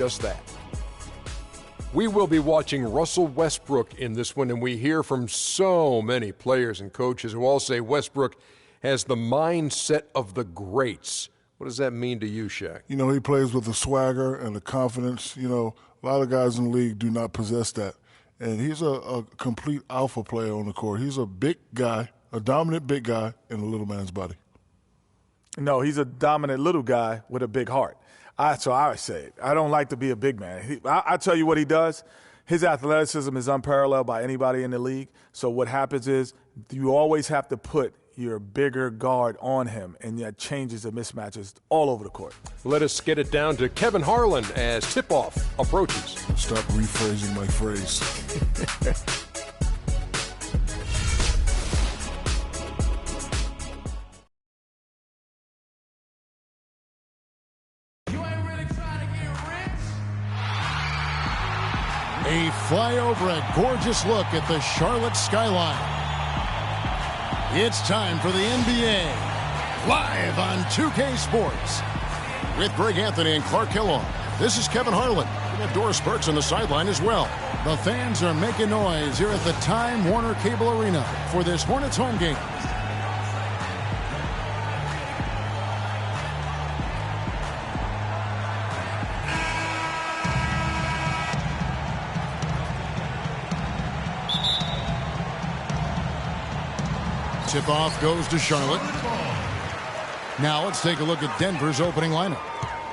just that. We will be watching Russell Westbrook in this one, and we hear from so many players and coaches who all say Westbrook has the mindset of the greats. What does that mean to you, Shaq? You know, he plays with the swagger and the confidence. You know, a lot of guys in the league do not possess that. And he's a complete alpha player on the court. He's a big guy, a dominant big guy in a little man's body. No, he's a dominant little guy with a big heart. So I say it. I don't like to be a big man. I tell you what he does. His athleticism is unparalleled by anybody in the league. So what happens is you always have to put your bigger guard on him, and that changes the mismatches all over the court. Let us get it down to Kevin Harlan as tip-off approaches. Stop rephrasing my phrase. A flyover, a gorgeous look at the Charlotte skyline. It's time for the NBA, live on 2K Sports. With Greg Anthony and Clark Kellogg, this is Kevin Harlan. We have Doris Burks on the sideline as well. The fans are making noise here at the Time Warner Cable Arena for this Hornets home game. Tip-off goes to Charlotte. Now let's take a look at Denver's opening lineup.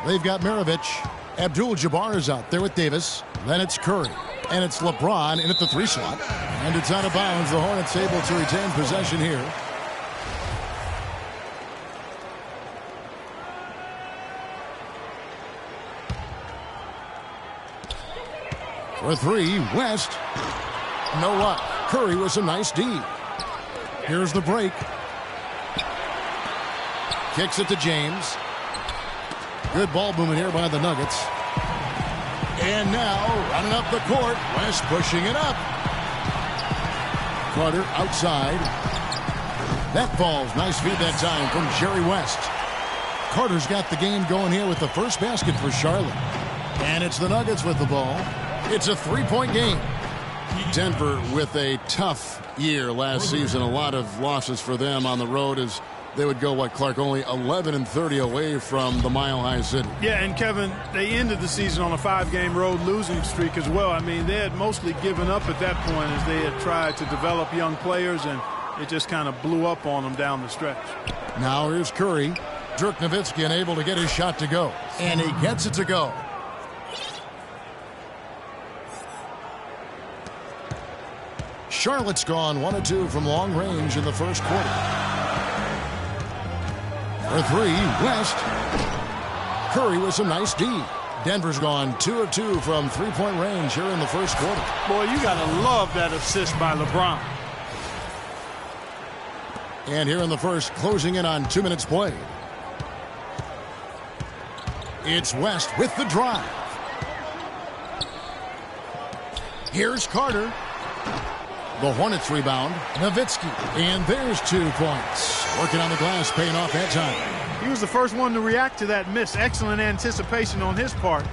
They've got Maravich. Abdul-Jabbar is out there with Davis. Then it's Curry. And it's LeBron in at the 3 slot. And it's out of bounds. The Hornets able to retain possession here. For 3, West. No luck. Curry with some nice D. Here's the break. Kicks it to James. Good ball movement here by the Nuggets. And now, running up the court, West pushing it up. Carter outside. That falls. Nice feed that time from Jerry West. Carter's got the game going here with the first basket for Charlotte. And it's the Nuggets with the ball. It's a 3-point game. Denver with a tough year last season. A lot of losses for them on the road as they would go, Clark, only 11-30 away from the Mile High City. Yeah, and Kevin, they ended the season on a 5-game road losing streak as well. I mean, they had mostly given up at that point as they had tried to develop young players, and it just kind of blew up on them down the stretch. Now here's Curry. Dirk Nowitzki unable to get his shot to go. And he gets it to go. Charlotte's gone 1 of 2 from long range in the first quarter. For 3, West. Curry with some nice D. Denver's gone 2 of 2 from 3-point range here in the first quarter. Boy, you got to love that assist by LeBron. And here in the first, closing in on 2 minutes played. It's West with the drive. Here's Carter. The Hornets rebound. Nowitzki. And there's 2 points. Working on the glass, paying off that time. He was the first one to react to that miss. Excellent anticipation on his part.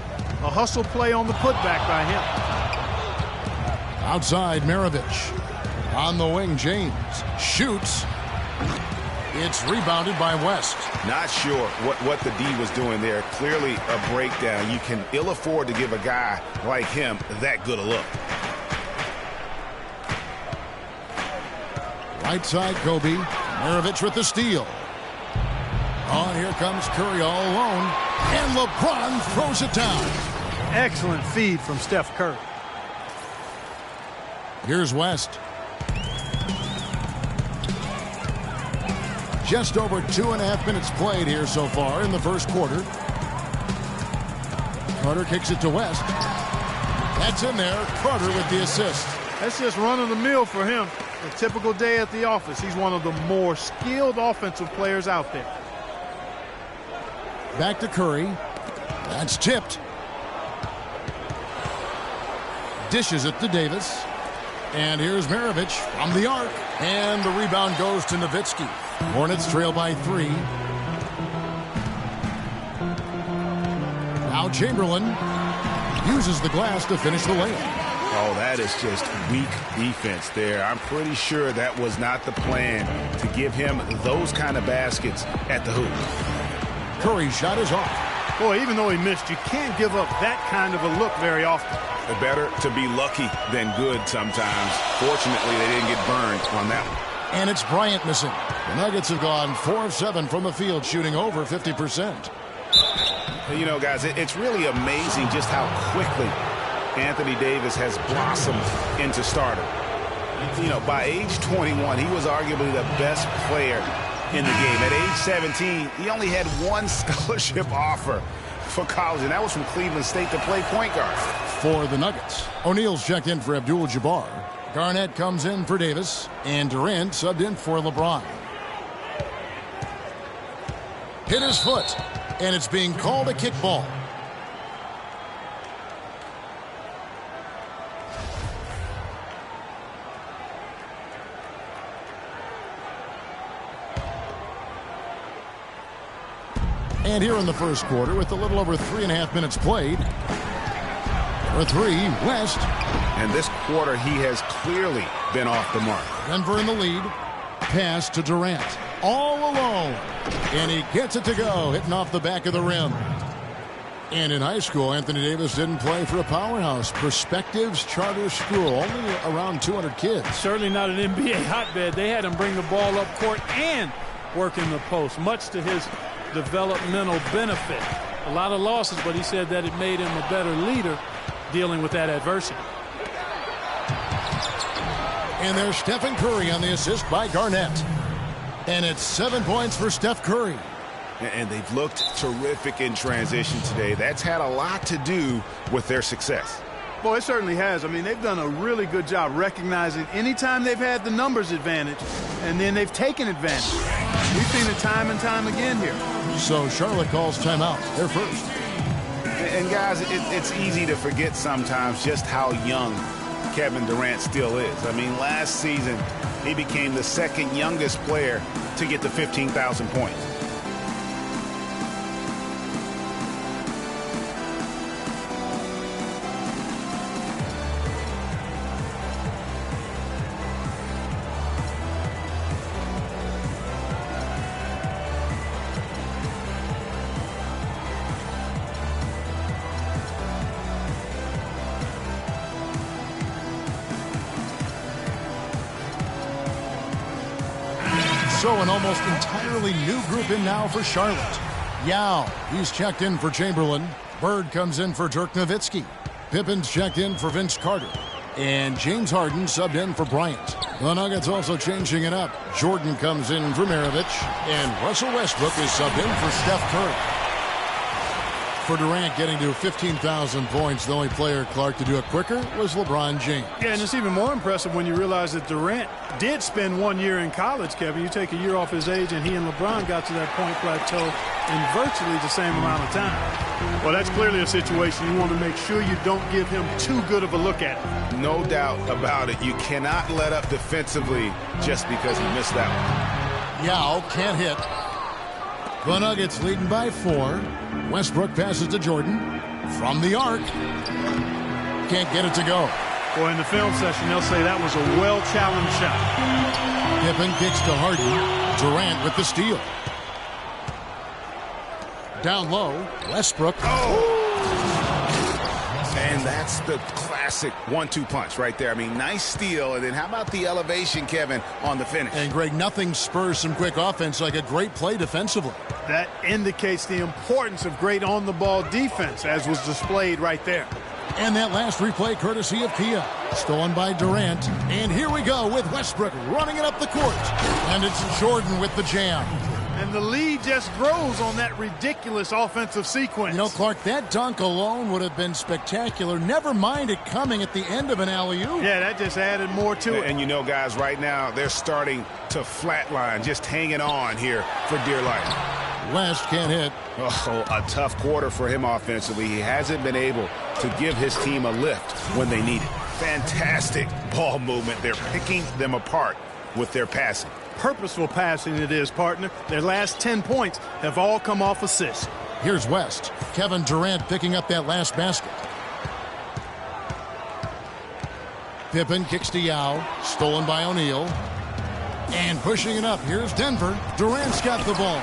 A hustle play on the putback by him. Outside, Maravich. On the wing, James. Shoots. It's rebounded by West. Not sure what the D was doing there. Clearly a breakdown. You can ill afford to give a guy like him that good a look. Right side, Kobe. Maravich with the steal. Oh, and here comes Curry all alone. And LeBron throws it down. Excellent feed from Steph Curry. Here's West. Just over 2.5 minutes played here so far in the first quarter. Carter kicks it to West. That's in there. Carter with the assist. That's just run-of-the-mill for him. A typical day at the office. He's one of the more skilled offensive players out there. Back to Curry. That's tipped. Dishes it to Davis. And here's Maravich from the arc. And the rebound goes to Nowitzki. Hornets trail by 3. Now Chamberlain. uses the glass to finish the layup. Oh, that is just weak defense there. I'm pretty sure that was not the plan to give him those kind of baskets at the hoop. Curry's shot is off. Boy, even though he missed, you can't give up that kind of a look very often. Better to be lucky than good sometimes. Fortunately, they didn't get burned on that one. And it's Bryant missing. The Nuggets have gone 4 of 7 from the field, shooting over 50%. You know, guys, it's really amazing just how quickly Anthony Davis has blossomed into starter. You know, by age 21, he was arguably the best player in the game. At age 17, he only had one scholarship offer for college, and that was from Cleveland State to play point guard. For the Nuggets, O'Neal's checked in for Abdul-Jabbar. Garnett comes in for Davis, and Durant subbed in for LeBron. Hit his foot, and it's being called a kickball. And here in the first quarter, with a little over 3.5 minutes played, for three, West. And this quarter, he has clearly been off the mark. Denver in the lead. Pass to Durant. All alone. And he gets it to go, hitting off the back of the rim. And in high school, Anthony Davis didn't play for a powerhouse. Perspectives Charter School, only around 200 kids. Certainly not an NBA hotbed. They had him bring the ball up court and work in the post, much to his developmental benefit. A lot of losses, but he said that it made him a better leader dealing with that adversity. And there's Stephen Curry on the assist by Garnett. And it's 7 points for Steph Curry. And they've looked terrific in transition today. That's had a lot to do with their success. Boy, it certainly has. I mean, they've done a really good job recognizing anytime they've had the numbers advantage, and then they've taken advantage. We've seen it time and time again here. So Charlotte calls timeout. They're first. And guys, it's easy to forget sometimes just how young Kevin Durant still is. I mean, last season, he became the second youngest player to get to 15,000 points. So an almost entirely new group in now for Charlotte. Yao, he's checked in for Chamberlain. Bird comes in for Dirk Nowitzki. Pippen's checked in for Vince Carter. And James Harden subbed in for Bryant. The Nuggets also changing it up. Jordan comes in for Maravich. And Russell Westbrook is subbed in for Steph Curry. For Durant getting to 15,000 points, the only player, Clark, to do it quicker was LeBron James. Yeah, and it's even more impressive when you realize that Durant did spend 1 year in college, Kevin. You take a year off his age, and he and LeBron got to that point plateau in virtually the same amount of time. Well, that's clearly a situation you want to make sure you don't give him too good of a look at it. No doubt about it. You cannot let up defensively just because he missed that one. Yao can't hit. The Nuggets leading by 4. Westbrook passes to Jordan from the arc. Can't get it to go. Boy, in the film session, they'll say that was a well-challenged shot. Pippen kicks to Harden. Durant with the steal. Down low, Westbrook. Oh! And that's the classic 1-2 punch right there. I mean, nice steal. And then how about the elevation, Kevin, on the finish? And, Greg, nothing spurs some quick offense like a great play defensively. That indicates the importance of great on-the-ball defense, as was displayed right there. And that last replay courtesy of Kia. Stolen by Durant. And here we go with Westbrook running it up the court. And it's Jordan with the jam. And the lead just grows on that ridiculous offensive sequence. You know, Clark, that dunk alone would have been spectacular. Never mind it coming at the end of an alley-oop. Yeah, that just added more to it. And you know, guys, right now they're starting to flatline, just hanging on here for dear life. West can't hit. Oh, a tough quarter for him offensively. He hasn't been able to give his team a lift when they need it. Fantastic ball movement. They're picking them apart with their passing. Purposeful passing it is, partner. Their last 10 points have all come off assists. Here's West. Kevin Durant picking up that last basket. Pippen kicks to Yao. Stolen by O'Neal. And pushing it up. Here's Denver. Durant's got the ball.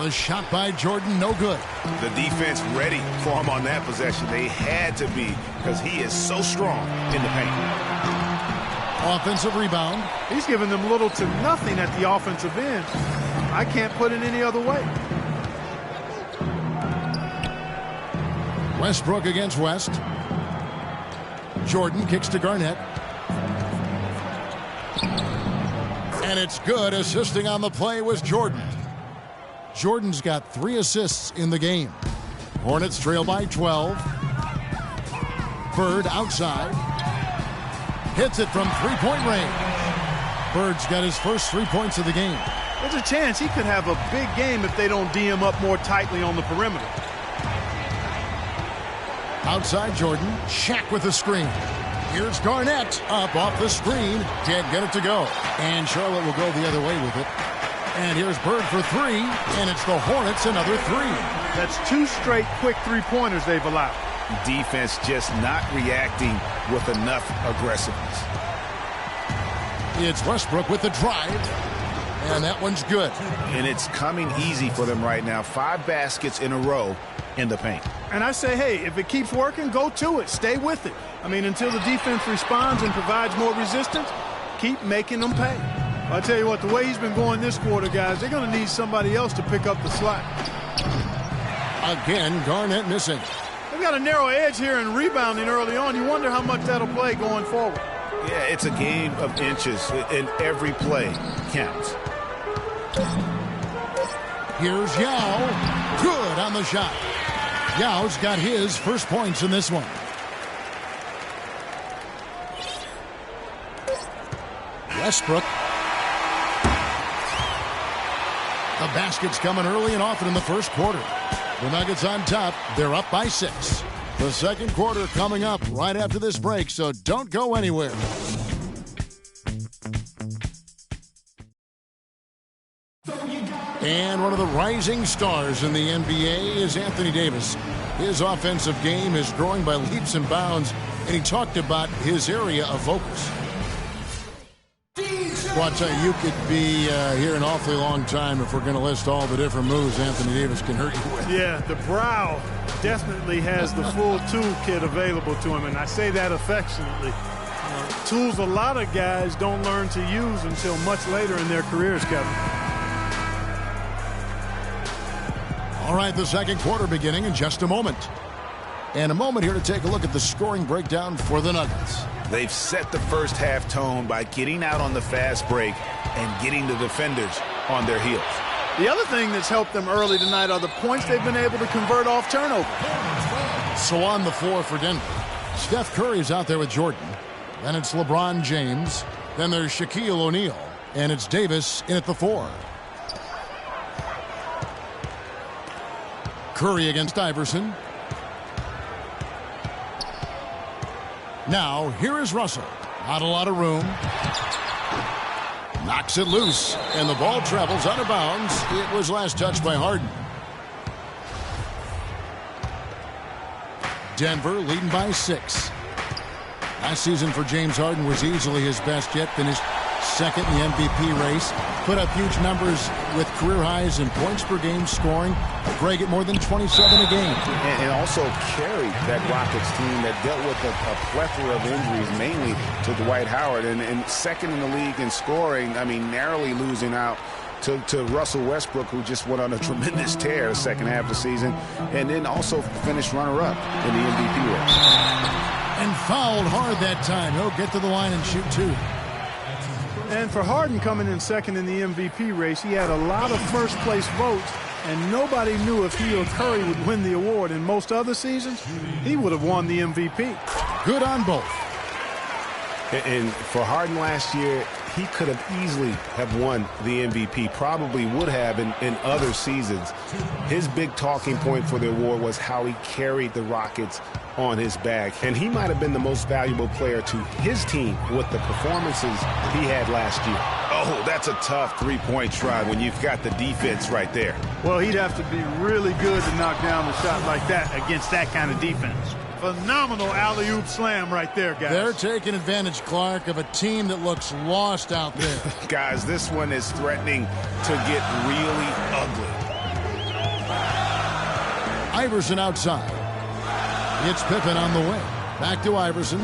The shot by Jordan, no good. The defense ready for him on that possession. They had to be, because he is so strong in the paint. Offensive rebound. He's giving them little to nothing at the offensive end. I can't put it any other way. Westbrook against West. Jordan kicks to Garnett. And it's good. Assisting on the play was Jordan. Jordan's got 3 assists in the game. Hornets trail by 12. Bird outside. Hits it from three-point range. Bird's got his first 3 points of the game. There's a chance he could have a big game if they don't D him up more tightly on the perimeter. Outside Jordan. Shaq with the screen. Here's Garnett. Up off the screen. Can't get it to go. And Charlotte will go the other way with it. And here's Bird for 3. And it's the Hornets another 3. That's 2 straight quick three-pointers they've allowed. Defense just not reacting with enough aggressiveness. It's Westbrook with the drive. And that one's good. And it's coming easy for them right now. 5 baskets in a row in the paint. And I say, hey, if it keeps working, go to it. Stay with it. I mean, until the defense responds and provides more resistance, keep making them pay. I tell you what, the way he's been going this quarter, guys, they're going to need somebody else to pick up the slack. Again, Garnett missing. They've got a narrow edge here in rebounding early on. You wonder how much that'll play going forward. Yeah, it's a game of inches, and every play counts. Here's Yao. Good on the shot. Yao's got his first points in this one. Westbrook. The basket's coming early and often in the first quarter. The Nuggets on top. They're up by 6. The second quarter coming up right after this break, so don't go anywhere. And one of the rising stars in the NBA is Anthony Davis. His offensive game is growing by leaps and bounds, and he talked about his area of focus. Well, I'll tell you, you could be here an awfully long time if we're going to list all the different moves Anthony Davis can hurt you with. Yeah, the brow definitely has the full toolkit available to him, and I say that affectionately. Tools a lot of guys don't learn to use until much later in their careers, Kevin. All right, the second quarter beginning in just a moment. And a moment here to take a look at the scoring breakdown for the Nuggets. They've set the first half tone by getting out on the fast break and getting the defenders on their heels. The other thing that's helped them early tonight are the points they've been able to convert off turnover. So on the floor for Denver, Steph Curry's out there with Jordan. Then it's LeBron James. Then there's Shaquille O'Neal. And it's Davis in at the 4. Curry against Iverson. Now, here is Russell. Not a lot of room. Knocks it loose, and the ball travels out of bounds. It was last touched by Harden. Denver leading by 6. Last season for James Harden was easily his best yet. Finished second in the MVP race. Put up huge numbers with career highs in points per game scoring. Greg at more than 27 a game. And also carried that Rockets team that dealt with a plethora of injuries, mainly to Dwight Howard. And second in the league in scoring, I mean, narrowly losing out to Russell Westbrook, who just went on a tremendous tear the second half of the season. And then also finished runner-up in the MVP race. And fouled hard that time. He'll get to the line and shoot 2. And for Harden coming in second in the MVP race, he had a lot of first-place votes, and nobody knew if he or Curry would win the award. In most other seasons, he would have won the MVP. Good on both. And for Harden last year, he could have easily have won the MVP, probably would have in other seasons. His big talking point for the award was how he carried the Rockets on his back. And he might have been the most valuable player to his team with the performances he had last year. Oh, that's a tough three-point try when you've got the defense right there. Well, he'd have to be really good to knock down a shot like that against that kind of defense. Phenomenal alley-oop slam right there, guys. They're taking advantage, Clark, of a team that looks lost out there. Guys, this one is threatening to get really ugly. Iverson outside. It's Pippen on the wing. Back to Iverson.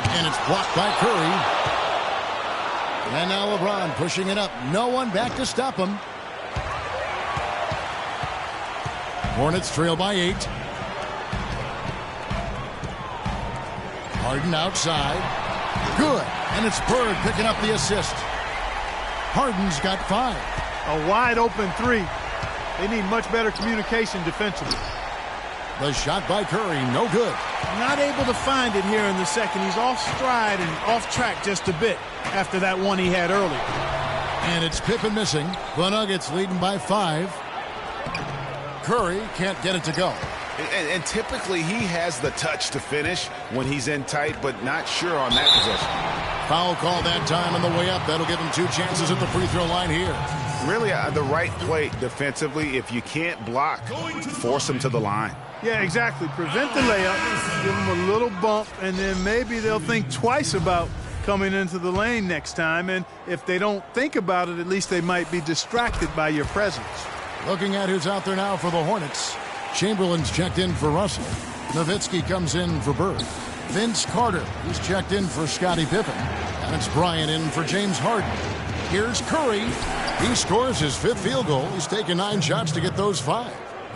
And it's blocked by Curry. And now LeBron pushing it up. No one back to stop him. Hornets trail by 8. Harden outside. Good. And it's Bird picking up the assist. Harden's got 5. A wide open 3. They need much better communication defensively. The shot by Curry, no good. Not able to find it here in the second. He's off stride and off track just a bit after that one he had earlier. And it's Pippen missing. The Nuggets leading by 5. Curry can't get it to go. And typically he has the touch to finish when he's in tight, but not sure on that possession. Foul call that time on the way up. That'll give him 2 chances at the free throw line here. Really the right play defensively. If you can't block, force him to the line. Yeah, exactly. Prevent the layup, give them a little bump, and then maybe they'll think twice about coming into the lane next time. And if they don't think about it, at least they might be distracted by your presence. Looking at who's out there now for the Hornets. Chamberlain's checked in for Russell. Nowitzki comes in for Bird. Vince Carter, who's checked in for Scottie Pippen. And it's Bryant in for James Harden. Here's Curry. He scores his 5th field goal. He's taken 9 shots to get those 5.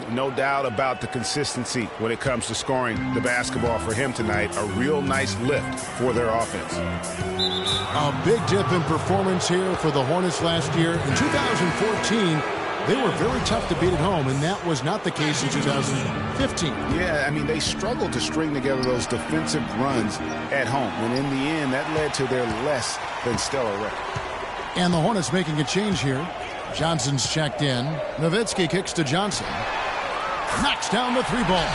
No doubt about the consistency when it comes to scoring the basketball for him tonight. A real nice lift for their offense. A big dip in performance here for the Hornets last year. In 2014, they were very tough to beat at home, and that was not the case in 2015. Yeah, I mean, they struggled to string together those defensive runs at home. And in the end, that led to their less than stellar record. And the Hornets making a change here. Johnson's checked in. Nowitzki kicks to Johnson. Knocks down the 3 ball.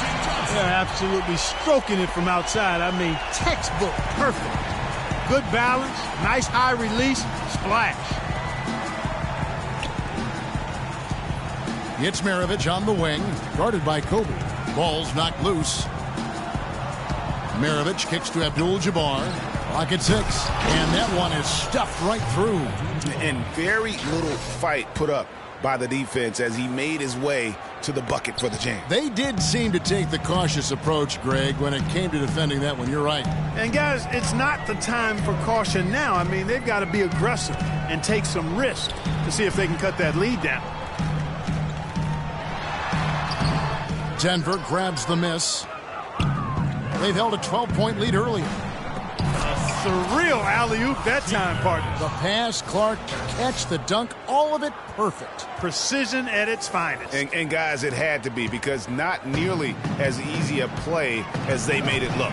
Yeah, absolutely stroking it from outside. I mean, textbook perfect. Good balance, nice high release, splash. It's Maravich on the wing, guarded by Kobe. Ball's knocked loose. Maravich kicks to Abdul-Jabbar. Clock at 6, and that one is stuffed right through. And very little fight put up by the defense as he made his way to the bucket for the jam. They did seem to take the cautious approach, Greg, when it came to defending that one. You're right. And, guys, it's not the time for caution now. I mean, they've got to be aggressive and take some risk to see if they can cut that lead down. Denver grabs the miss. They've held a 12-point lead earlier. Surreal alley-oop that time, partner. The pass, Clark, catch, the dunk, all of it perfect. Precision at its finest. And guys, it had to be, because not nearly as easy a play as they made it look.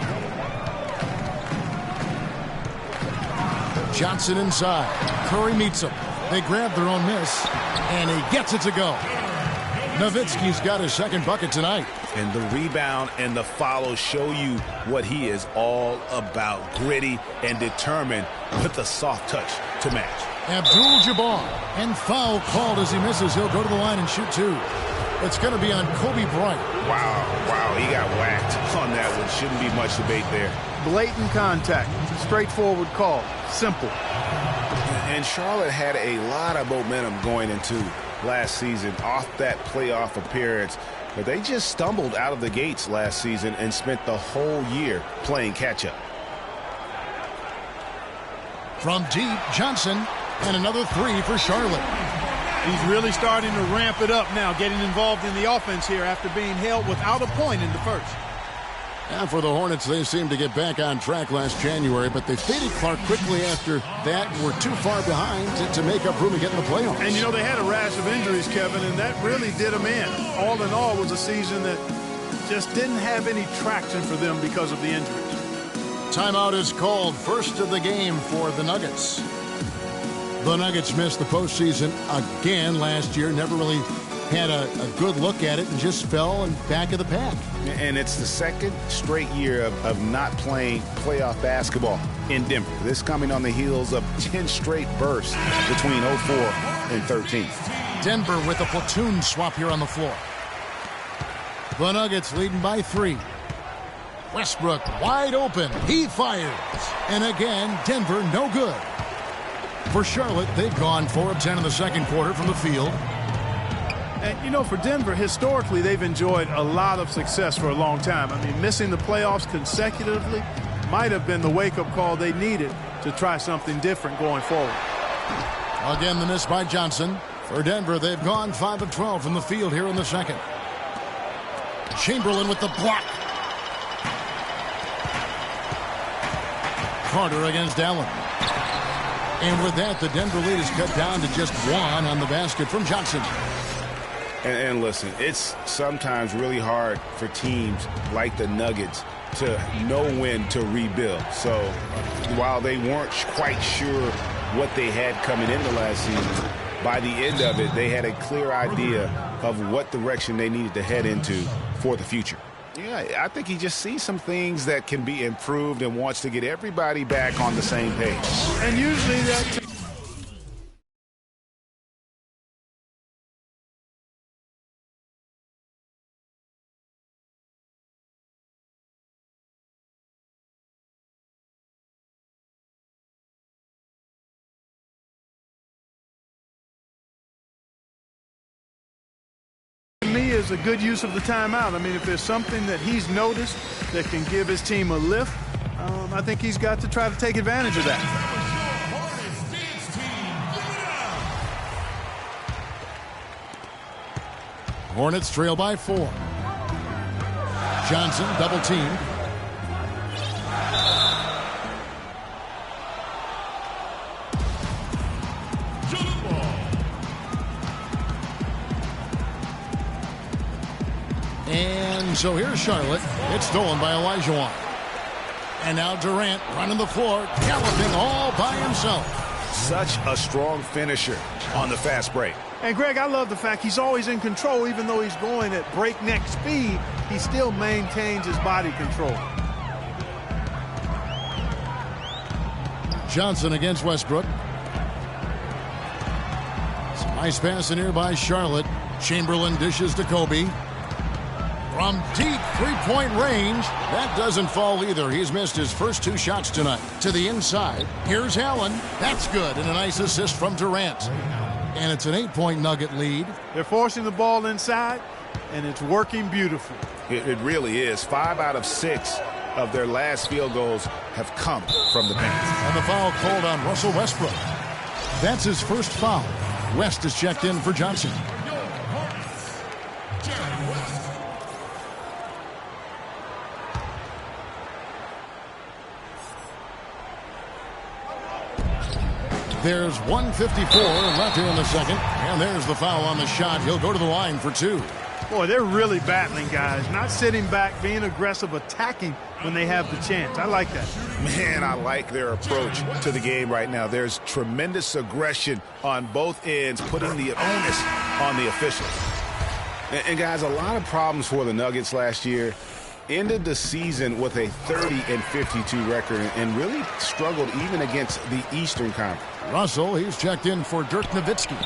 Johnson inside. Curry meets him. They grab their own miss, and he gets it to go. Nowitzki's got his 2nd bucket tonight. And the rebound and the follow show you what he is all about. Gritty and determined with a soft touch to match. Abdul-Jabbar, and foul called as he misses. He'll go to the line and shoot 2. It's going to be on Kobe Bryant. Wow, he got whacked on that one. Shouldn't be much debate there. Blatant contact. Straightforward call. Simple. And Charlotte had a lot of momentum going into last season off that playoff appearance. But they just stumbled out of the gates last season and spent the whole year playing catch-up. From deep, Johnson, and another 3 for Charlotte. He's really starting to ramp it up now, getting involved in the offense here after being held without a point in the first. And for the Hornets, they seemed to get back on track last January, but they faded Clark quickly after that. Were too far behind to make up room to get in the playoffs. And, you know, they had a rash of injuries, Kevin, and that really did them in. All in all, was a season that just didn't have any traction for them because of the injuries. Timeout is called. First of the game for the Nuggets. The Nuggets missed the postseason again last year. Never really had a good look at it and just fell in back of the pack. And it's the 2nd straight year of not playing playoff basketball in Denver. This coming on the heels of 10 straight bursts between 04 and 13. Denver with a platoon swap here on the floor. The Nuggets leading by 3. Westbrook wide open. He fires. And again, Denver no good. For Charlotte, they've gone 4 of 10 in the second quarter from the field. And, you know, for Denver, historically, they've enjoyed a lot of success for a long time. I mean, missing the playoffs consecutively might have been the wake-up call they needed to try something different going forward. Again, the miss by Johnson. For Denver, they've gone 5 of 12 from the field here in the second. Chamberlain with the block. Carter against Allen. And with that, the Denver lead is cut down to just 1 on the basket from Johnson. And listen, it's sometimes really hard for teams like the Nuggets to know when to rebuild. So while they weren't quite sure what they had coming into last season, by the end of it, they had a clear idea of what direction they needed to head into for the future. Yeah, I think he just sees some things that can be improved and wants to get everybody back on the same page. And usually that... me is a good use of the timeout. I mean, if there's something that he's noticed that can give his team a lift, I think he's got to try to take advantage of that. Hornets trail by 4. Johnson double teamed. And so here's Charlotte. It's stolen by Olajuwon. And now Durant running the floor, galloping all by himself. Such a strong finisher on the fast break. And, Greg, I love the fact he's always in control. Even though he's going at breakneck speed, he still maintains his body control. Johnson against Westbrook. Some nice pass in here by Charlotte. Chamberlain dishes to Kobe. From deep three-point range, that doesn't fall either. He's missed his first 2 shots tonight. To the inside, here's Allen. That's good, and a nice assist from Durant. And it's an 8-point Nugget lead. They're forcing the ball inside, and it's working beautifully. It really is. 5 out of 6 of their last field goals have come from the paint. And the foul called on Russell Westbrook. That's his first foul. West is checked in for Johnson. There's 1:54 left here in the second. And there's the foul on the shot. He'll go to the line for 2. Boy, they're really battling, guys. Not sitting back, being aggressive, attacking when they have the chance. I like that. Man, I like their approach to the game right now. There's tremendous aggression on both ends, putting the onus on the officials. And guys, a lot of problems for the Nuggets last year. Ended the season with a 30-52 record and really struggled even against the Eastern Conference. Russell, he's checked in for Dirk Nowitzki.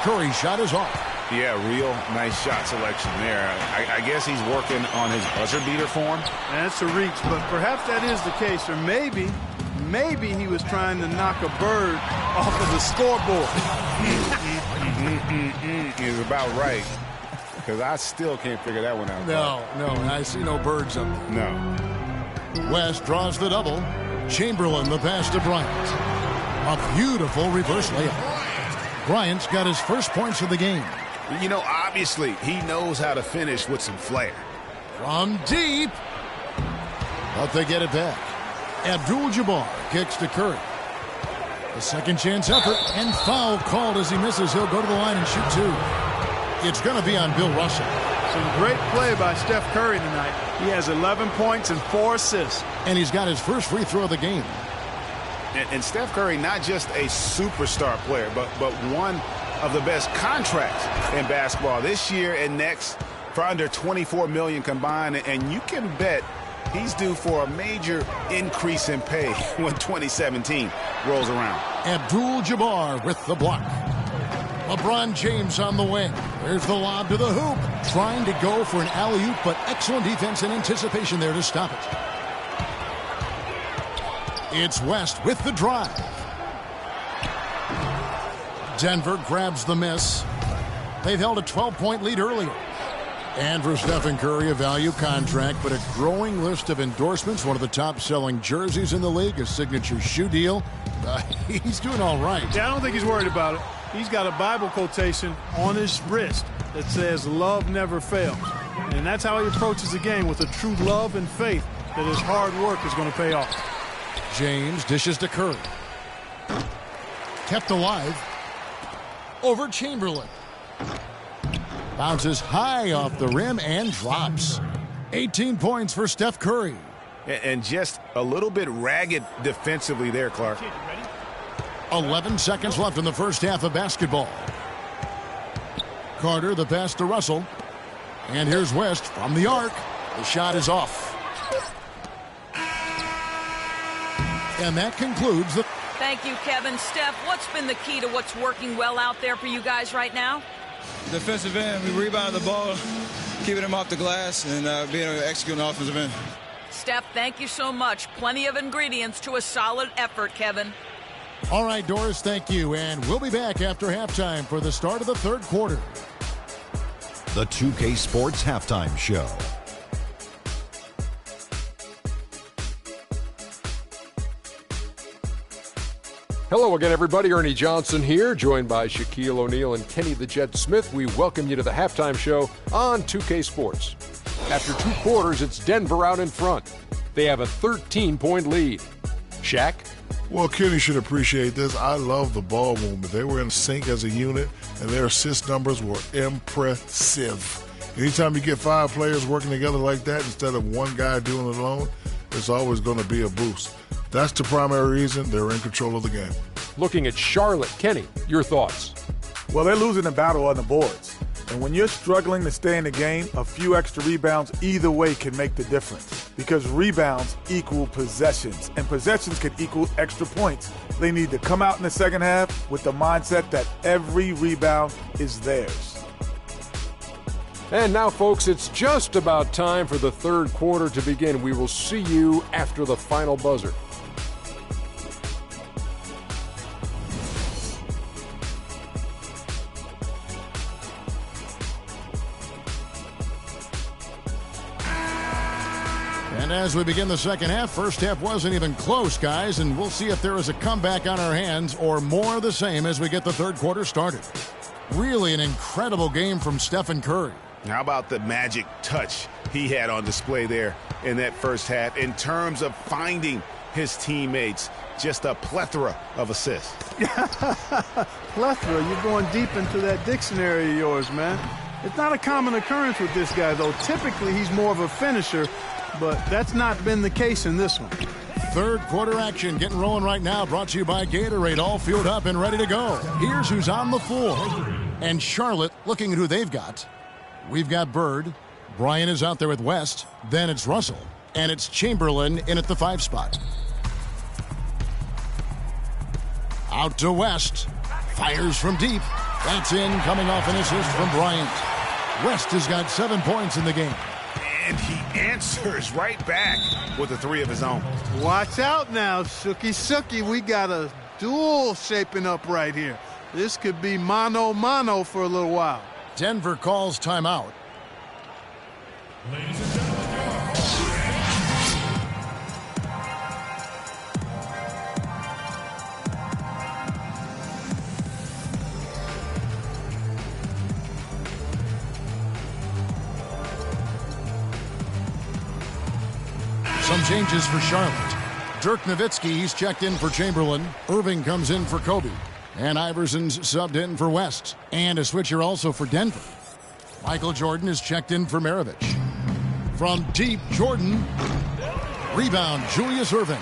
Curry's shot is off. Yeah, real nice shot selection there. I guess he's working on his buzzer beater form. That's a reach, but perhaps that is the case. Or maybe he was trying to knock a bird off of the scoreboard. He's about right. Because I still can't figure that one out. No, I see no birds up there. No. West draws the double. Chamberlain the pass to Bryant. A beautiful reverse layup. Bryant's got his first points of the game. You know, obviously, he knows how to finish with some flair. From deep. But they get it back. Abdul-Jabbar kicks to Curry. A second chance effort and foul called as he misses. He'll go to the line and shoot 2. It's going to be on Bill Russell. Some great play by Steph Curry tonight. He has 11 points and 4 assists. And he's got his first free throw of the game. And Steph Curry, not just a superstar player, but one of the best contracts in basketball this year and next for under $24 million combined. And you can bet he's due for a major increase in pay when 2017 rolls around. Abdul-Jabbar with the block. LeBron James on the wing. Here's the lob to the hoop. Trying to go for an alley-oop, but excellent defense and anticipation there to stop it. It's West with the drive. Denver grabs the miss. They've held a 12-point lead earlier. And for Stephen Curry, a value contract, but a growing list of endorsements. One of the top-selling jerseys in the league, a signature shoe deal. He's doing all right. Yeah, I don't think he's worried about it. He's got a Bible quotation on his wrist that says, "Love never fails." And that's how he approaches the game, with a true love and faith that his hard work is going to pay off. James dishes to Curry. Kept alive. Over Chamberlain. Bounces high off the rim and drops. 18 points for Steph Curry. And just a little bit ragged defensively there, Clark. 11 seconds left in the first half of basketball. Carter, the pass to Russell. And here's West from the arc. The shot is off. And that concludes the... Thank you, Kevin. Steph, what's been the key to what's working well out there for you guys right now? Defensive end, we rebound the ball, keeping them off the glass, and being able to execute on the offensive end. Steph, thank you so much. Plenty of ingredients to a solid effort, Kevin. All right, Doris, thank you. And we'll be back after halftime for the start of the third quarter. The 2K Sports Halftime Show. Hello again, everybody. Ernie Johnson here, joined by Shaquille O'Neal and Kenny the Jet Smith. We welcome you to the halftime show on 2K Sports. After 2 quarters, it's Denver out in front. They have a 13-point lead. Shaq? Well, Kenny should appreciate this. I love the ball movement. They were in sync as a unit, and their assist numbers were impressive. Anytime you get 5 players working together like that instead of one guy doing it alone, it's always going to be a boost. That's the primary reason they're in control of the game. Looking at Charlotte. Kenny, your thoughts? Well, they're losing the battle on the boards. And when you're struggling to stay in the game, a few extra rebounds either way can make the difference. Because rebounds equal possessions, and possessions can equal extra points. They need to come out in the second half with the mindset that every rebound is theirs. And now, folks, it's just about time for the third quarter to begin. We will see you after the final buzzer. And as we begin the second half, first half wasn't even close, guys, and we'll see if there is a comeback on our hands or more of the same as we get the third quarter started. Really an incredible game from Stephen Curry. How about the magic touch he had on display there in that first half in terms of finding his teammates? Just a plethora of assists. Plethora, you're going deep into that dictionary of yours, man. It's not a common occurrence with this guy, though. Typically, he's more of a finisher, but that's not been the case in this one. Third quarter action getting rolling right now, brought to you by Gatorade, all fueled up and ready to go. Here's who's on the floor. And Charlotte, looking at who they've got. We've got Bird. Brian is out there with West. Then it's Russell. And it's Chamberlain in at the 5 spot. Out to West. Fires from deep. That's in, coming off an assist from Bryant. West has got 7 points in the game. And he answers right back with a 3 of his own. Watch out now, Suki. We got a duel shaping up right here. This could be mano-mano for a little while. Denver calls timeout. Ladies and gentlemen, some changes for Charlotte. Dirk Nowitzki, he's checked in for Chamberlain. Irving comes in for Kobe. And Iverson's subbed in for West. And a switcher also for Denver. Michael Jordan is checked in for Maravich. From deep, Jordan. Rebound, Julius Irving.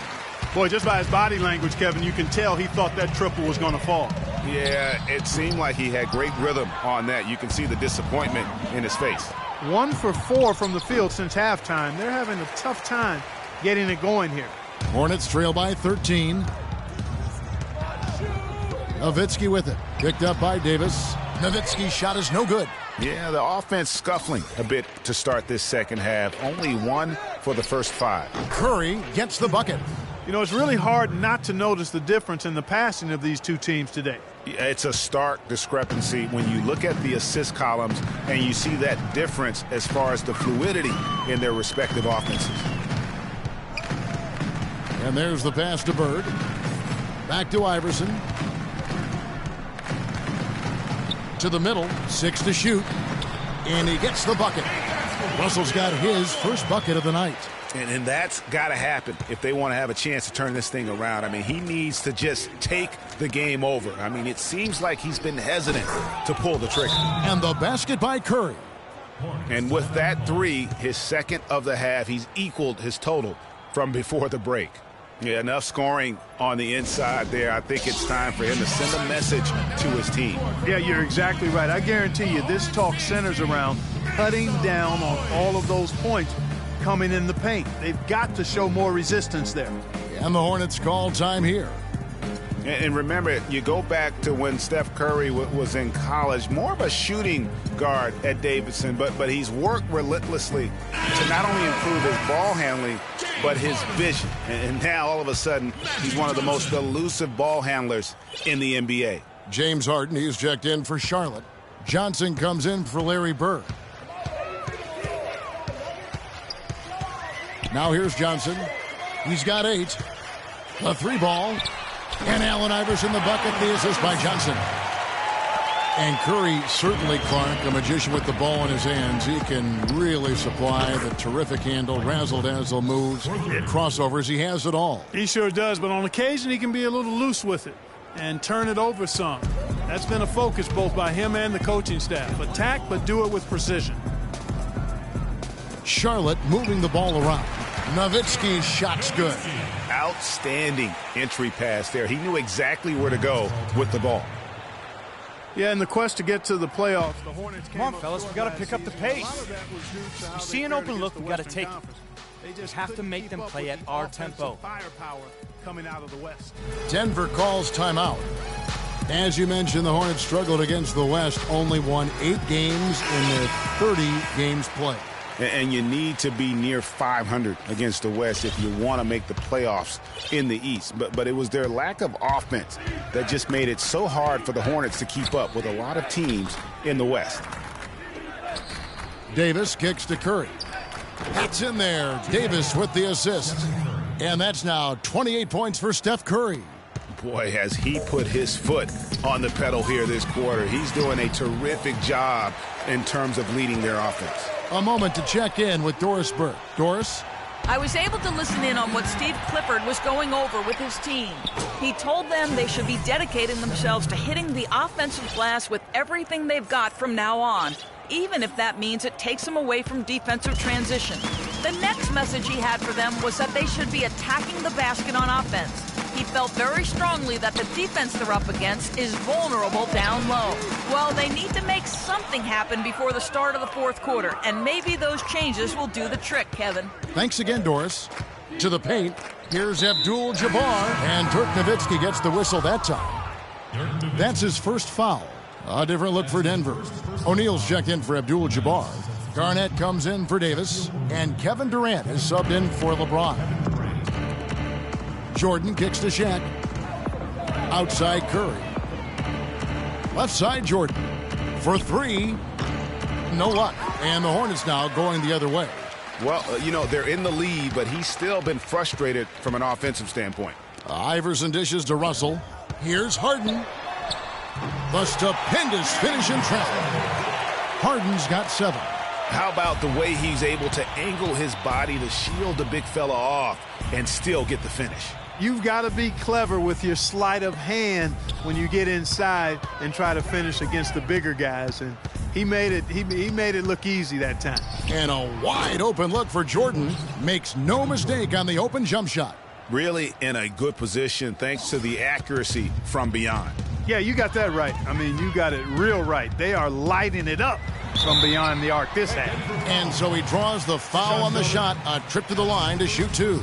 Boy, just by his body language, Kevin, you can tell he thought that triple was going to fall. Yeah, it seemed like he had great rhythm on that. You can see the disappointment in his face. 1 for 4 from the field since halftime. They're having a tough time getting it going here. Hornets trail by 13. Nowitzki with it. Picked up by Davis. Nowitzki's shot is no good. Yeah, the offense scuffling a bit to start this second half. Only 1 for the first 5. Curry gets the bucket. You know, it's really hard not to notice the difference in the passing of these two teams today. It's a stark discrepancy when you look at the assist columns and you see that difference as far as the fluidity in their respective offenses. And there's the pass to Bird. Back to Iverson. To the middle, 6 to shoot. And he gets the bucket. Russell's got his first bucket of the night. And that's got to happen if they want to have a chance to turn this thing around. I mean, he needs to just take the game over. I mean, it seems like he's been hesitant to pull the trigger. And the basket by Curry. And with that 3, his second of the half, he's equaled his total from before the break. Yeah, enough scoring on the inside there. I think it's time for him to send a message to his team. Yeah, you're exactly right. I guarantee you this talk centers around cutting down on all of those points coming in the paint. They've got to show more resistance there. And the Hornets call time here. And remember, you go back to when Steph Curry was in college, more of a shooting guard at Davidson, but he's worked relentlessly to not only improve his ball handling, but his vision. And now, all of a sudden, he's one of the most elusive ball handlers in the NBA. James Harden, he's checked in for Charlotte. Johnson comes in for Larry Bird. Now here's Johnson. He's got 8. A 3 ball. And Allen Iverson the bucket, the assist by Johnson. And Curry, certainly, Clark, a magician with the ball in his hands. He can really supply the terrific handle, razzle-dazzle moves, crossovers. He has it all. He sure does, but on occasion he can be a little loose with it and turn it over some. That's been a focus both by him and the coaching staff. Attack, but do it with precision. Charlotte moving the ball around. Nowitzki's shot's good. Outstanding entry pass there. He knew exactly where to go with the ball. Yeah, in the quest to get to the playoffs, the Hornets Come on, fellas, we got to pick up the pace. We see an open look, we got to take it. They just have to make them play at our tempo. Coming out of the West. Denver calls timeout. As you mentioned, the Hornets struggled against the West, only won 8 games in their 30 games played. And you need to be near 500 against the West if you want to make the playoffs in the East. But it was their lack of offense that just made it so hard for the Hornets to keep up with a lot of teams in the West. Davis kicks to Curry. It's in there. Davis with the assist. And that's now 28 points for Steph Curry. Boy, has he put his foot on the pedal here this quarter. He's doing a terrific job in terms of leading their offense. A moment to check in with Doris Burke. Doris? I was able to listen in on what Steve Clifford was going over with his team. He told them they should be dedicating themselves to hitting the offensive glass with everything they've got from now on, even if that means it takes them away from defensive transition. The next message he had for them was that they should be attacking the basket on offense. He felt very strongly that the defense they're up against is vulnerable down low. Well, they need to make something happen before the start of the fourth quarter, and maybe those changes will do the trick, Kevin. Thanks again, Doris. To the paint, here's Abdul-Jabbar, and Dirk Nowitzki gets the whistle that time. That's his first foul. A different look for Denver. O'Neal's checked in for Abdul-Jabbar. Garnett comes in for Davis, and Kevin Durant is subbed in for LeBron. Jordan kicks to Shaq. Outside Curry. Left side Jordan. For 3. No luck. And the Hornets now going the other way. Well, they're in the lead, but he's still been frustrated from an offensive standpoint. Iverson dishes to Russell. Here's Harden. The stupendous finish in traffic. Harden's got 7. How about the way he's able to angle his body to shield the big fella off and still get the finish? You've got to be clever with your sleight of hand when you get inside and try to finish against the bigger guys. And he made it look easy that time. And a wide open look for Jordan. Makes no mistake on the open jump shot. Really in a good position thanks to the accuracy from beyond. Yeah, you got that right. I mean, you got it real right. They are lighting it up from beyond the arc this half. And so he draws the foul on the shot. A trip to the line to shoot 2.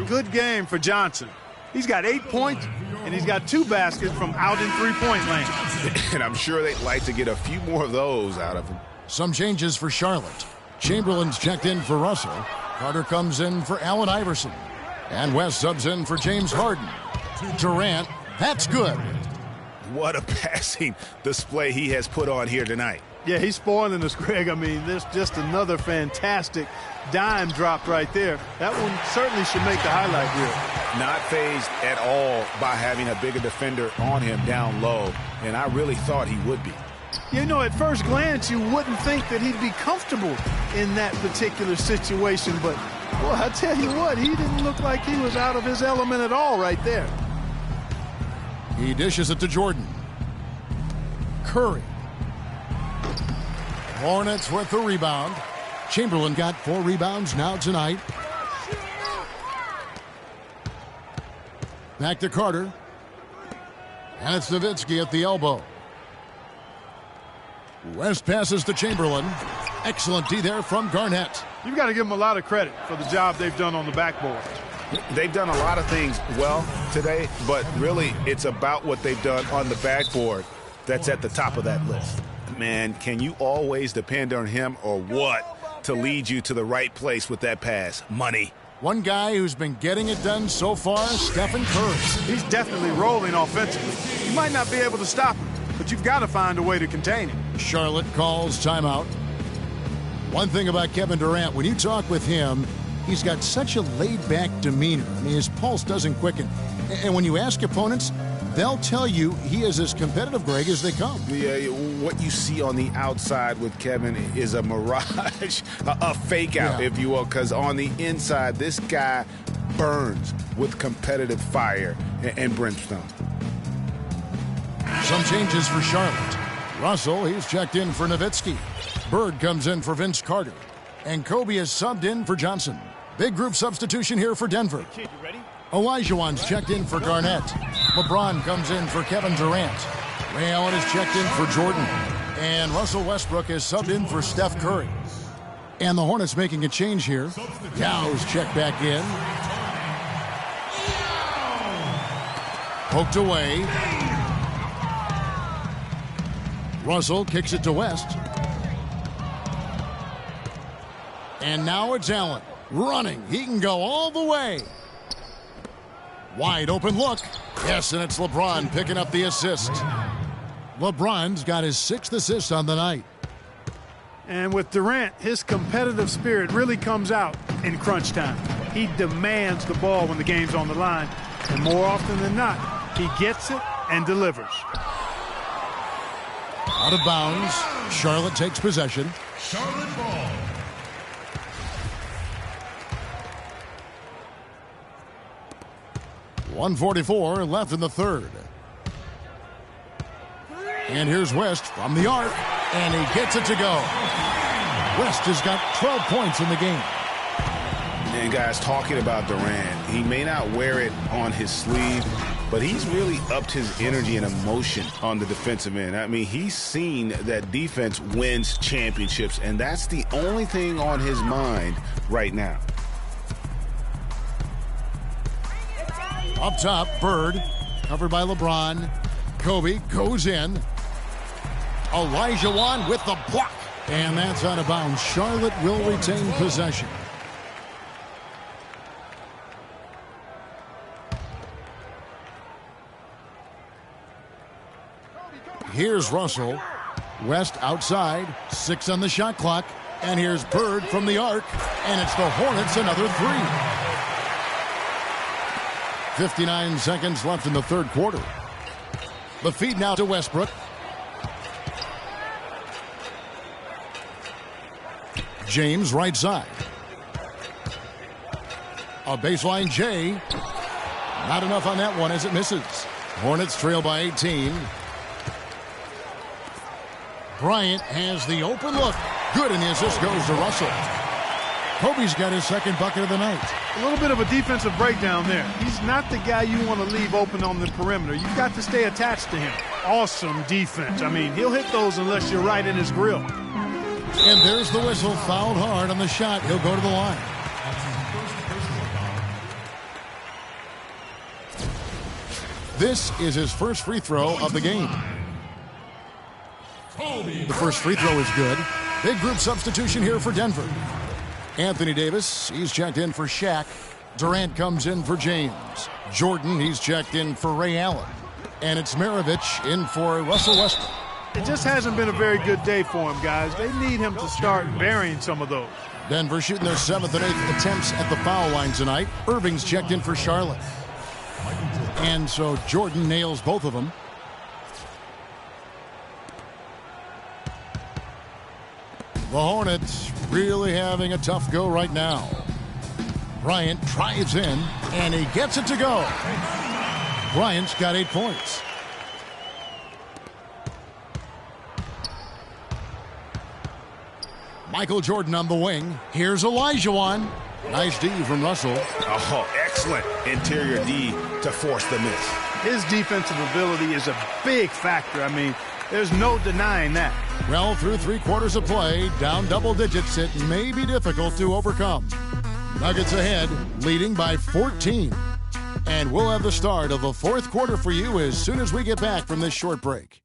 Good game for Johnson. He's got 8 points, and he's got 2 baskets from out in 3-point land. And I'm sure they'd like to get a few more of those out of him. Some changes for Charlotte. Chamberlain's checked in for Russell. Carter comes in for Allen Iverson. And West subs in for James Harden. Durant, that's good. What a passing display he has put on here tonight. Yeah, he's spoiling us, Greg. I mean, there's just another fantastic dime drop right there. That one certainly should make the highlight reel. Not fazed at all by having a bigger defender on him down low, and I really thought he would be. You know, at first glance, you wouldn't think that he'd be comfortable in that particular situation, but, boy, I tell you what, he didn't look like he was out of his element at all right there. He dishes it to Jordan. Curry. Hornets with the rebound. Chamberlain got 4 rebounds now tonight. Back to Carter. And it's Nowitzki at the elbow. West passes to Chamberlain. Excellent D there from Garnett. You've got to give them a lot of credit for the job they've done on the backboard. They've done a lot of things well today, but really it's about what they've done on the backboard that's at the top of that list. Man, can you always depend on him or what to lead you to the right place with that pass? Money. One guy who's been getting it done so far, Stephen Curry. He's definitely rolling offensively. You might not be able to stop him, but you've got to find a way to contain him. Charlotte calls timeout. One thing about Kevin Durant, when you talk with him, he's got such a laid-back demeanor. I mean, his pulse doesn't quicken. And when you ask opponents, they'll tell you he is as competitive, Greg, as they come. Yeah, what you see on the outside with Kevin is a mirage, a fake out, if you will, because on the inside, this guy burns with competitive fire and brimstone. Some changes for Charlotte. Russell, he's checked in for Nowitzki. Bird comes in for Vince Carter. And Kobe is subbed in for Johnson. Big group substitution here for Denver. Kid, you ready? Olajuwon's checked in for Garnett. LeBron comes in for Kevin Durant. Ray Allen is checked in for Jordan. And Russell Westbrook is subbed in for Steph Curry. And the Hornets making a change here. Yow's checked back in. Poked away. Russell kicks it to West. And now it's Allen running. He can go all the way. Wide open look. Yes, and it's LeBron picking up the assist. LeBron's got his 6th assist on the night. And with Durant, his competitive spirit really comes out in crunch time. He demands the ball when the game's on the line. And more often than not, he gets it and delivers. Out of bounds. Charlotte takes possession. Charlotte ball. .144 left in the third. And here's West from the arc, and he gets it to go. West has got 12 points in the game. And guys, talking about Durant, he may not wear it on his sleeve, but he's really upped his energy and emotion on the defensive end. I mean, he's seen that defense wins championships, and that's the only thing on his mind right now. Up top, Bird, covered by LeBron. Kobe goes in. Olajuwon with the block. And that's out of bounds. Charlotte will retain possession. Here's Russell. West outside. 6 on the shot clock. And here's Bird from the arc. And it's the Hornets another 3. 59 seconds left in the third quarter. The feed now to Westbrook. James right side. A baseline J. Not enough on that one as it misses. Hornets trail by 18. Bryant has the open look. Good, and the assist goes to Russell. Kobe's got his 2nd bucket of the night. A little bit of a defensive breakdown there. He's not the guy you want to leave open on the perimeter. You've got to stay attached to him. Awesome defense. I mean, he'll hit those unless you're right in his grill. And there's the whistle. Fouled hard on the shot. He'll go to the line. This is his first free throw of the game. The first free throw is good. Big group substitution here for Denver. Anthony Davis, he's checked in for Shaq. Durant comes in for James. Jordan, he's checked in for Ray Allen. And it's Maravich in for Russell Westbrook. It just hasn't been a very good day for him, guys. They need him to start burying some of those. Denver shooting their 7th and 8th attempts at the foul line tonight. Irving's checked in for Charlotte. And so Jordan nails both of them. The Hornets really having a tough go right now. Bryant drives in, and he gets it to go. Bryant's got 8 points. Michael Jordan on the wing. Here's Olajuwon. Nice D from Russell. Oh, excellent interior D to force the miss. His defensive ability is a big factor. I mean, there's no denying that. Well, through 3 quarters of play, down double digits, it may be difficult to overcome. Nuggets ahead, leading by 14. And we'll have the start of the 4th quarter for you as soon as we get back from this short break.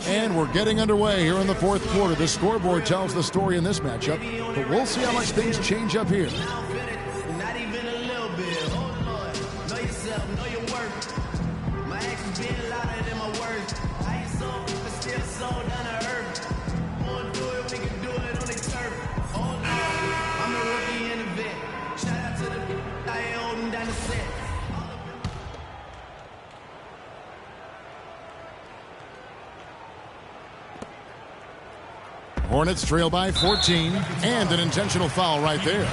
And we're getting underway here in the 4th quarter. The scoreboard tells the story in this matchup, but we'll see how much things change up here. Hornets trail by 14, and an intentional foul right there.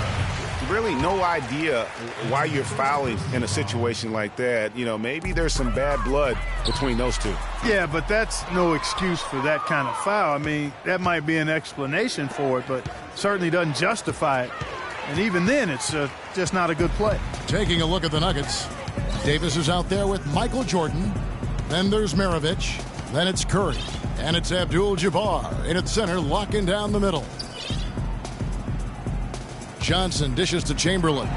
Really no idea why you're fouling in a situation like that. You know, maybe there's some bad blood between those two. Yeah, but that's no excuse for that kind of foul. I mean, that might be an explanation for it, but certainly doesn't justify it. And even then, it's just not a good play. Taking a look at the Nuggets. Davis is out there with Michael Jordan. Then there's Maravich. Then it's Curry. And it's Abdul-Jabbar in its center, locking down the middle. Johnson dishes to Chamberlain.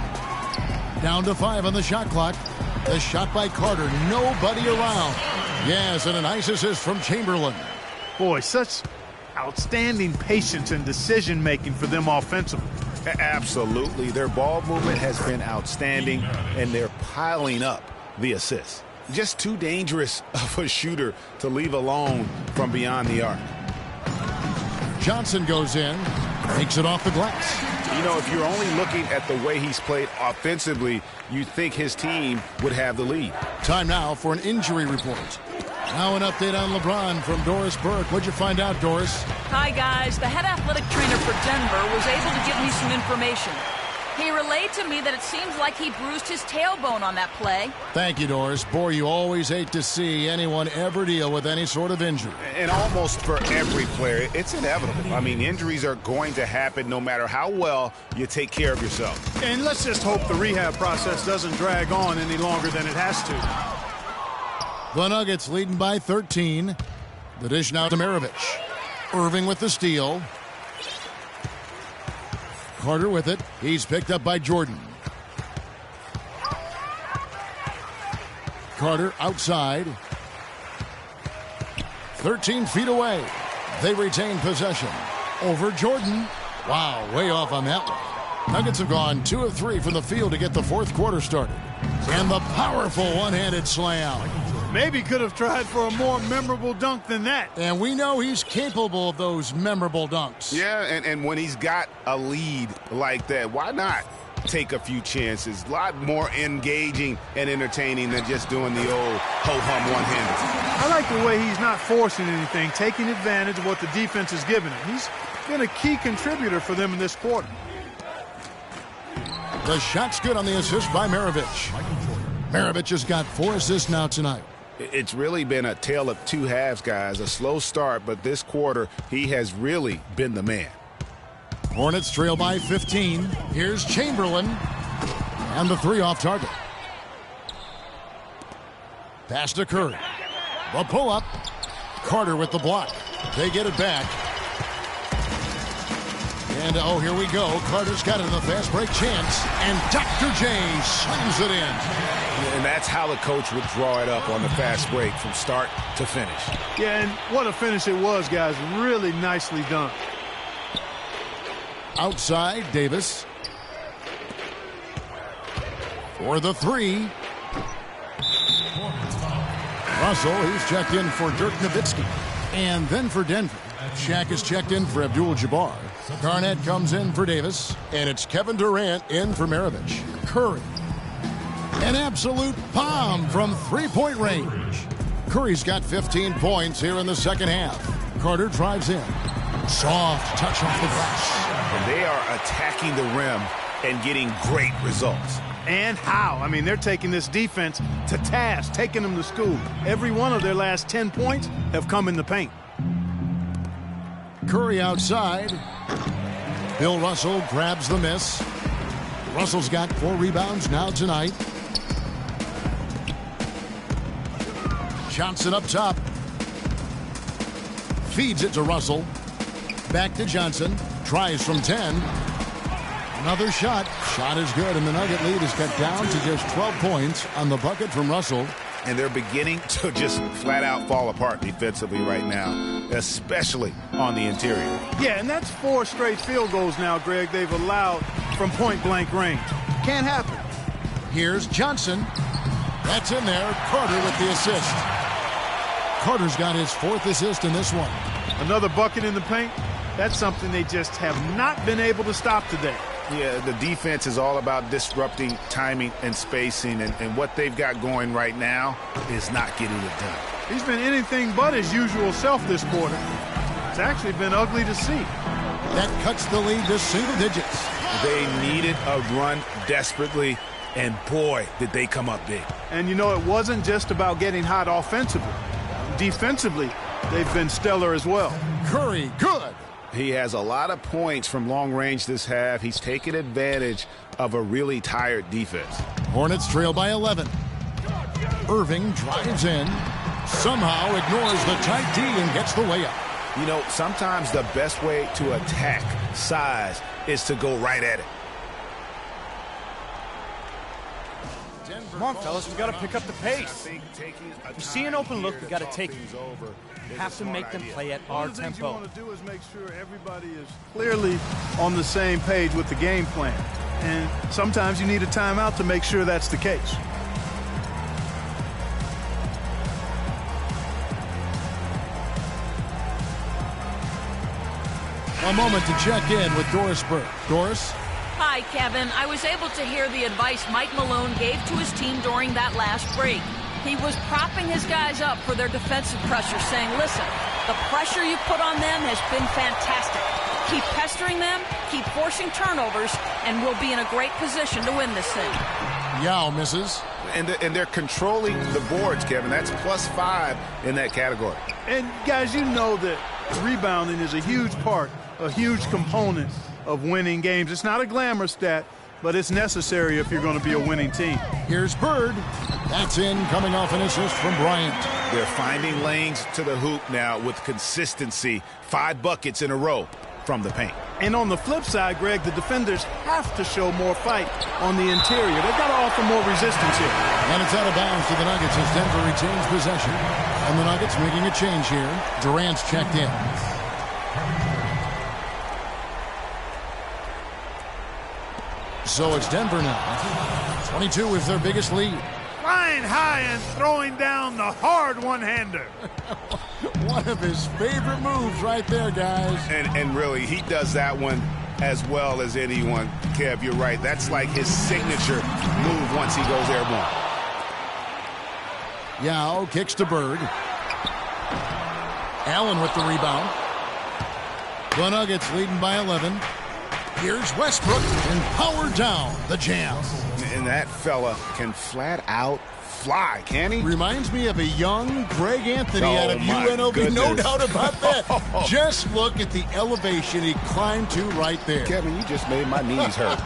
Down to 5 on the shot clock. The shot by Carter. Nobody around. Yes, and a nice assist from Chamberlain. Boy, such outstanding patience and decision-making for them offensively. Absolutely. Their ball movement has been outstanding, and they're piling up the assists. Just too dangerous of a shooter to leave alone from beyond the arc. Johnson goes in, takes it off the glass. You know, if you're only looking at the way he's played offensively, you'd think his team would have the lead. Time now for an injury report. Now an update on LeBron from Doris Burke. What'd you find out, Doris? Hi, guys. The head athletic trainer for Denver was able to give me some information. He relayed to me that it seems like he bruised his tailbone on that play. Thank you, Doris. Boy, you always hate to see anyone ever deal with any sort of injury. And almost for every player, it's inevitable. I mean, injuries are going to happen no matter how well you take care of yourself. And let's just hope the rehab process doesn't drag on any longer than it has to. The Nuggets leading by 13. The dish now to Maravich. Irving with the steal. Carter with it. He's picked up by Jordan. Carter outside. 13 feet away. They retain possession. Over Jordan. Wow, way off on that one. Nuggets have gone 2 of 3 from the field to get the 4th quarter started. And the powerful one-handed slam. Maybe could have tried for a more memorable dunk than that. And we know he's capable of those memorable dunks. Yeah, and when he's got a lead like that, why not take a few chances? A lot more engaging and entertaining than just doing the old ho-hum one-handed. I like the way he's not forcing anything, taking advantage of what the defense is giving him. He's been a key contributor for them in this quarter. The shot's good on the assist by Maravich. Maravich has got 4 assists now tonight. It's really been a tale of 2 halves, guys. A slow start, but this quarter, he has really been the man. Hornets trail by 15. Here's Chamberlain. And the 3 off target. Pass to Curry. The pull-up. Carter with the block. They get it back. And, oh, here we go. Carter's got it in the fast break chance. And Dr. J slams it in. And that's how the coach would draw it up on the fast break from start to finish. Yeah, and what a finish it was, guys. Really nicely done. Outside, Davis. For the three. Russell, he's checked in for Dirk Nowitzki. And then for Denver, Shaq is checked in for Abdul-Jabbar. Garnett comes in for Davis. And it's Kevin Durant in for Maravich. Curry. An absolute bomb from three-point range. Curry's got 15 points here in the second half. Carter drives in. Soft touch off the glass. And they are attacking the rim and getting great results. And how? I mean, they're taking this defense to task, taking them to school. Every one of their last 10 points have come in the paint. Curry outside. Bill Russell grabs the miss. Russell's got 4 rebounds now tonight. Johnson up top. Feeds it to Russell. Back to Johnson. Tries from 10. Another shot. Shot is good, and the Nugget lead is cut down to just 12 points on the bucket from Russell. And they're beginning to just flat out fall apart defensively right now, especially on the interior. Yeah, and that's 4 straight field goals now, Greg, they've allowed from point-blank range. Can't happen. Here's Johnson. That's in there. Carter with the assist. Carter's got his 4th assist in this one. Another bucket in the paint. That's something they just have not been able to stop today. Yeah, the defense is all about disrupting timing and spacing, and what they've got going right now is not getting it done. He's been anything but his usual self this quarter. It's actually been ugly to see. That cuts the lead to single digits. They needed a run desperately, and boy, did they come up big. And you know, it wasn't just about getting hot offensively. Defensively, they've been stellar as well. Curry, good. He has a lot of points from long range this half. He's taken advantage of a really tired defense. Hornets trail by 11. Irving drives in. Somehow ignores the tight D and gets the layup. You know, sometimes the best way to attack size is to go right at it. Come on, fellas, we got to pick up the pace. If we see an open look, we got to take it. We have to make them play at our tempo. What you want to do is make sure everybody is clearly on the same page with the game plan. And sometimes you need a timeout to make sure that's the case. A moment to check in with Doris Burke. Doris? Hi, Kevin. I was able to hear the advice Mike Malone gave to his team during that last break. He was propping his guys up for their defensive pressure, saying, listen, the pressure you put on them has been fantastic. Keep pestering them, keep forcing turnovers, and we'll be in a great position to win this thing. Yao misses. And they're controlling the boards, Kevin. That's +5 in that category. And, guys, you know that rebounding is a huge part, a huge component of winning games. It's not a glamour stat, but it's necessary if you're going to be a winning team. Here's Bird. That's in, coming off an assist from Bryant. They're finding lanes to the hoop now with consistency. 5 buckets in a row from the paint. And on the flip side, Greg, the defenders have to show more fight on the interior. They've got to offer more resistance here. And it's out of bounds to the Nuggets as Denver retains possession. And the Nuggets making a change here. Durant's checked in. So it's Denver now. 22 is their biggest lead. Flying high and throwing down the hard one-hander. One of his favorite moves right there, guys. And really, he does that one as well as anyone. Kev, you're right. That's like his signature move once he goes airborne. Yao kicks to Bird. Allen with the rebound. The Nuggets leading by 11. Here's Westbrook and power down the jam. And that fella can flat out fly, can he? Reminds me of a young Greg Anthony out of UNLV. Goodness. No doubt about that. Just look at the elevation he climbed to right there. Kevin, you just made my knees hurt.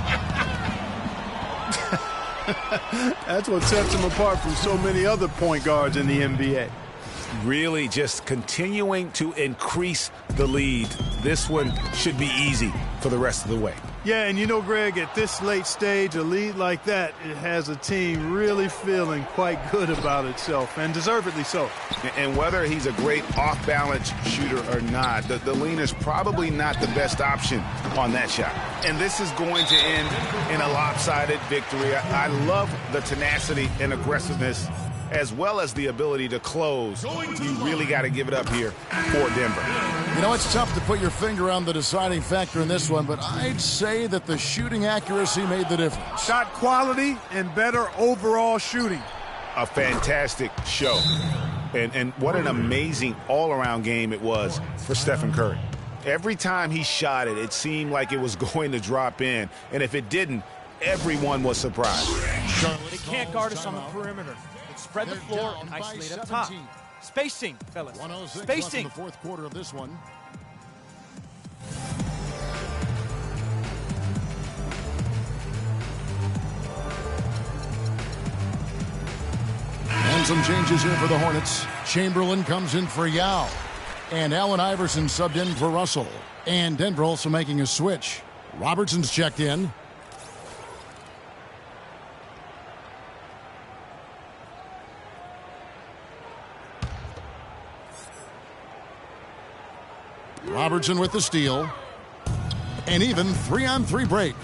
That's what sets him apart from so many other point guards in the NBA. really just continuing to increase the lead. This one should be easy for the rest of the way. Yeah, and you know, Greg, at this late stage, a lead like that, it has a team really feeling quite good about itself, and deservedly so. And whether he's a great off-balance shooter or not, the lean is probably not the best option on that shot. And this is going to end in a lopsided victory. I love the tenacity and aggressiveness, as well as the ability to close. You really got to give it up here for Denver. You know, it's tough to put your finger on the deciding factor in this one, but I'd say that the shooting accuracy made the difference. Shot quality and better overall shooting. A fantastic show. And what an amazing all-around game it was for Stephen Curry. Every time he shot it, it seemed like it was going to drop in. And if it didn't, everyone was surprised. They can't guard us on the perimeter. Spread the floor and isolate up top. Spacing, fellas. 106 Spacing. left in the fourth quarter of this one. And some changes here for the Hornets. Chamberlain comes in for Yao. And Allen Iverson subbed in for Russell. And Denver also making a switch. Robertson's checked in. Robertson with the steal. An even 3-on-3 break.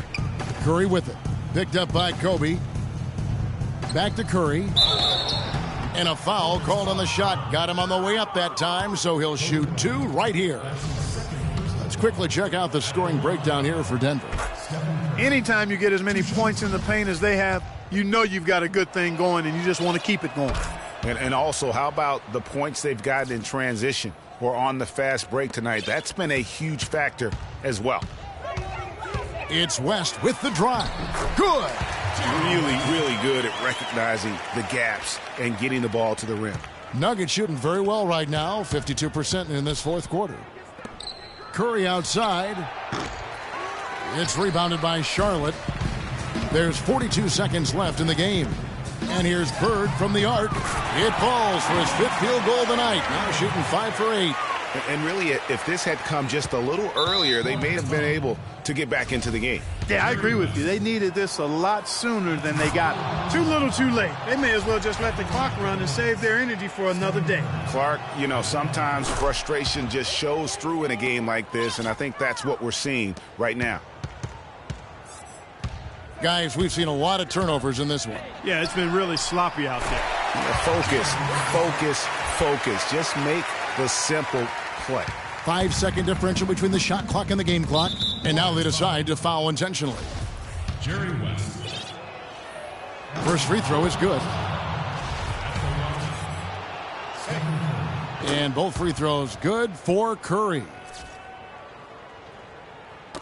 Curry with it. Picked up by Kobe. Back to Curry. And a foul called on the shot. Got him on the way up that time, so he'll shoot two right here. Let's quickly check out the scoring breakdown here for Denver. Anytime you get as many points in the paint as they have, you know you've got a good thing going, and you just want to keep it going. And also, how about the points they've gotten in transition or on the fast break tonight? That's been a huge factor as well. It's West with the drive. Good. Really, really good at recognizing the gaps and getting the ball to the rim. Nuggets shooting very well right now, 52% in this fourth quarter. Curry outside. It's rebounded by Charlotte. There's 42 seconds left in the game. And here's Bird from the arc. It falls for his fifth field goal of the night. Now shooting 5 for 8. And really, if this had come just a little earlier, they may have been able to get back into the game. Yeah, I agree with you. They needed this a lot sooner than they got it. Too little, too late. They may as well just let the clock run and save their energy for another day. Clark, you know, sometimes frustration just shows through in a game like this, and I think that's what we're seeing right now. Guys, we've seen a lot of turnovers in this one. Yeah, it's been really sloppy out there. Focus, focus, focus. Just make the simple play. 5-second differential between the shot clock and the game clock. And now they decide to foul intentionally. Jerry West. First free throw is good. And both free throws good for Curry.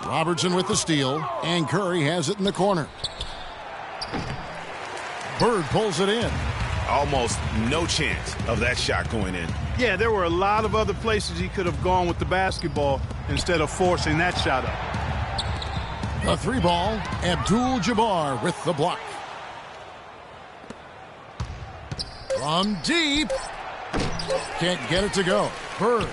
Robertson with the steal, and Curry has it in the corner. Bird pulls it in. Almost no chance of that shot going in. Yeah, there were a lot of other places he could have gone with the basketball instead of forcing that shot up. A three ball, Abdul-Jabbar with the block. From deep. Can't get it to go. Bird.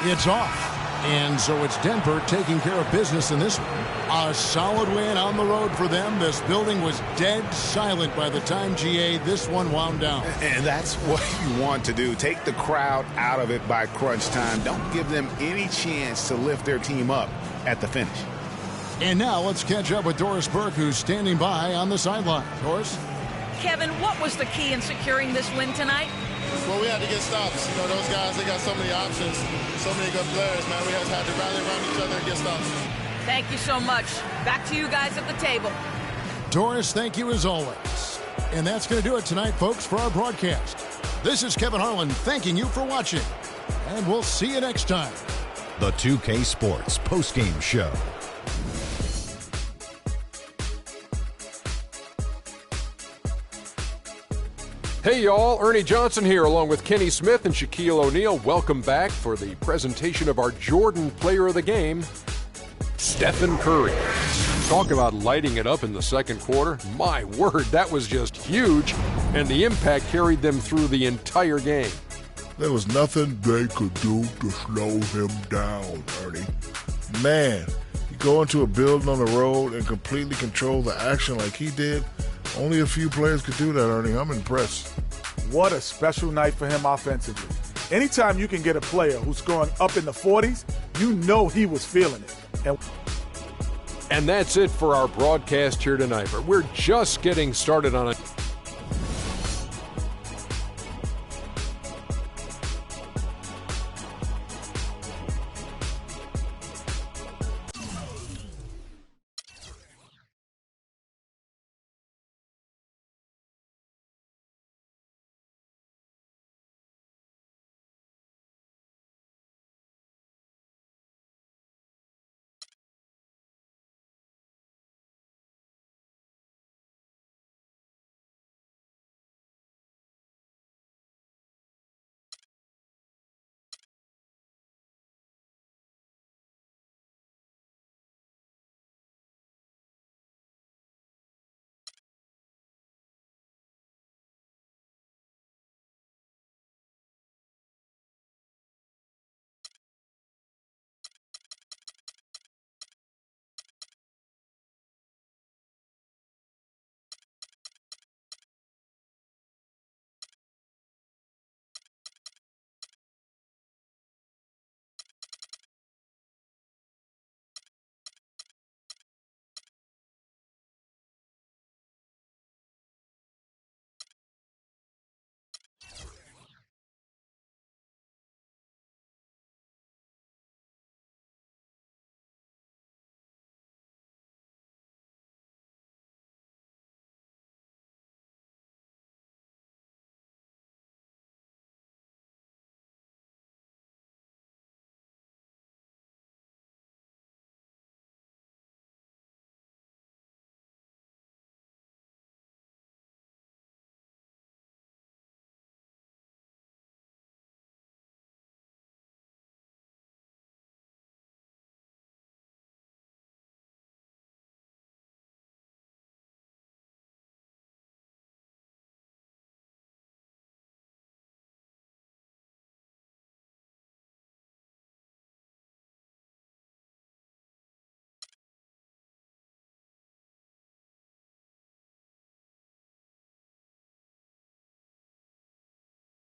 It's off. And so it's Denver taking care of business in this one. A solid win on the road for them. This building was dead silent by the time, GA, this one wound down. And that's what you want to do. Take the crowd out of it by crunch time. Don't give them any chance to lift their team up at the finish. And now let's catch up with Doris Burke, who's standing by on the sideline. Doris? Kevin, what was the key in securing this win tonight? Well, we had to get stops. You know, those guys, they got so many options, so many good players, man. We just had to rally around each other and get stops. Thank you so much. Back to you guys at the table. Doris, thank you as always. And that's going to do it tonight, folks, for our broadcast. This is Kevin Harlan thanking you for watching. And we'll see you next time. The 2K Sports postgame show. Hey y'all, Ernie Johnson here along with Kenny Smith and Shaquille O'Neal. Welcome back for the presentation of our Jordan Player of the Game, Stephen Curry. Talk about lighting it up in the second quarter. My word, that was just huge, and the impact carried them through the entire game. There was nothing they could do to slow him down, Ernie. Man, you go into a building on the road and completely control the action like he did. Only a few players could do that, Ernie. I'm impressed. What a special night for him offensively. Anytime you can get a player who's scoring up in the 40s, you know he was feeling it. And that's it for our broadcast here tonight. But we're just getting started on it.